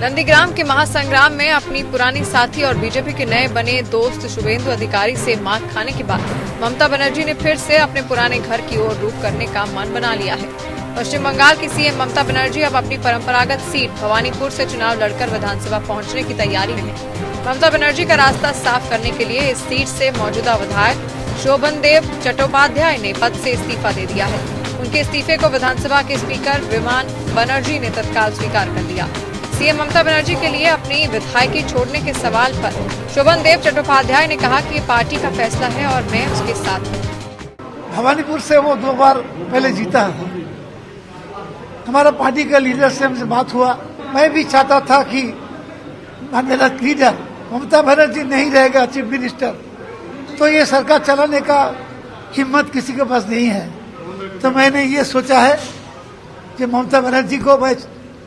नंदीग्राम के महासंग्राम में अपनी पुरानी साथी और बीजेपी के नए बने दोस्त शुभेंदु अधिकारी से मात खाने के बाद ममता बनर्जी ने फिर से अपने पुराने घर की ओर रुख करने का मन बना लिया है। पश्चिम बंगाल की सीएम ममता बनर्जी अब अपनी परंपरागत सीट भवानीपुर से चुनाव लड़कर विधानसभा पहुंचने की तैयारी में है। ममता बनर्जी का रास्ता साफ करने के लिए इस सीट से मौजूदा विधायक शोभनदेव चट्टोपाध्याय ने पद से इस्तीफा दे दिया है। उनके इस्तीफे को विधानसभा के स्पीकर विमान बनर्जी ने तत्काल स्वीकार कर लिया। सीएम ममता बनर्जी के लिए अपनी विधायकी छोड़ने के सवाल पर शोभनदेव चट्टोपाध्याय ने कहा कि ये पार्टी का फैसला है और मैं उसके साथ हूँ। भवानीपुर से वो 2 बार पहले जीता है। हमारा पार्टी का लीडर से हमसे बात हुआ। मैं भी चाहता था कि मेरा लीडर ममता बनर्जी नहीं रहेगा चीफ मिनिस्टर, तो ये सरकार चलाने का हिम्मत किसी के पास नहीं है। तो मैंने ये सोचा है कि ममता बनर्जी को मैं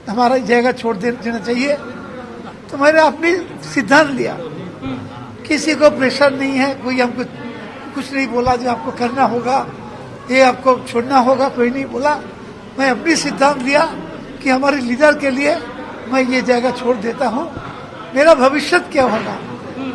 हमारा जगह छोड़ देना चाहिए। तो मैंने अपनी सिद्धांत लिया, किसी को प्रेशर नहीं है, कोई हमको कुछ नहीं बोला जो आपको करना होगा, ये आपको छोड़ना होगा, कोई नहीं बोला। मैं अपनी सिद्धांत लिया कि हमारे लीडर के लिए मैं ये जगह छोड़ देता हूँ। मेरा भविष्य क्या होगा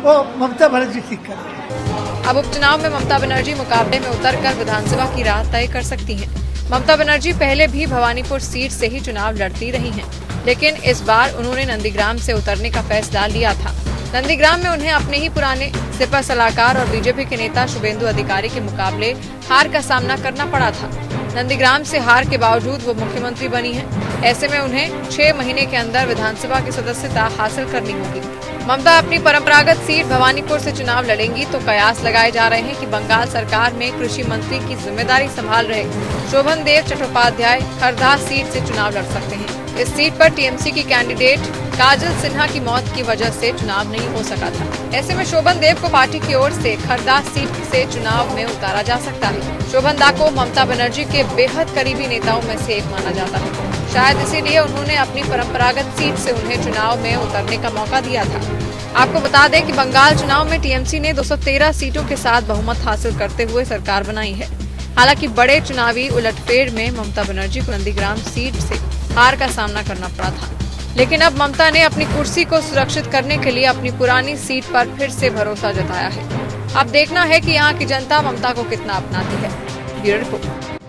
वो ममता बनर्जी ठीक करें। अब उपचुनाव में ममता बनर्जी मुकाबले में उतरकर विधानसभा की राह तय कर सकती हैं। ममता बनर्जी पहले भी भवानीपुर सीट से ही चुनाव लड़ती रही हैं, लेकिन इस बार उन्होंने नंदीग्राम से उतरने का फैसला लिया था। नंदीग्राम में उन्हें अपने ही पुराने सिपा सलाहकार और बीजेपी के नेता शुभेंदु अधिकारी के मुकाबले हार का सामना करना पड़ा था। नंदीग्राम से हार के बावजूद वो मुख्यमंत्री बनी हैं। ऐसे में उन्हें 6 महीने के अंदर विधानसभा की सदस्यता हासिल करनी होगी। ममता अपनी परंपरागत सीट भवानीपुर से चुनाव लड़ेंगी तो कयास लगाए जा रहे हैं कि बंगाल सरकार में कृषि मंत्री की जिम्मेदारी संभाल रहे शोभनदेव चट्टोपाध्याय हरदा सीट से चुनाव लड़ सकते हैं। इस सीट पर टीएमसी की कैंडिडेट काजल सिन्हा की मौत की वजह से चुनाव नहीं हो सका था। ऐसे में शोभनदेव को पार्टी की ओर से खरदा सीट से चुनाव में उतारा जा सकता है। शोभनदा को ममता बनर्जी के बेहद करीबी नेताओं में से एक माना जाता है। शायद इसीलिए उन्होंने अपनी परंपरागत सीट से उन्हें चुनाव में उतरने का मौका दिया था। आपको बता दें कि बंगाल चुनाव में टीएमसी ने 213 सीटों के साथ बहुमत हासिल करते हुए सरकार बनाई है। हालांकि बड़े चुनावी उलटफेर में ममता बनर्जी को नंदीग्राम सीट से हार का सामना करना पड़ा था, लेकिन अब ममता ने अपनी कुर्सी को सुरक्षित करने के लिए अपनी पुरानी सीट पर फिर से भरोसा जताया है। अब देखना है कि यहाँ की जनता ममता को कितना अपनाती है। Bureau report.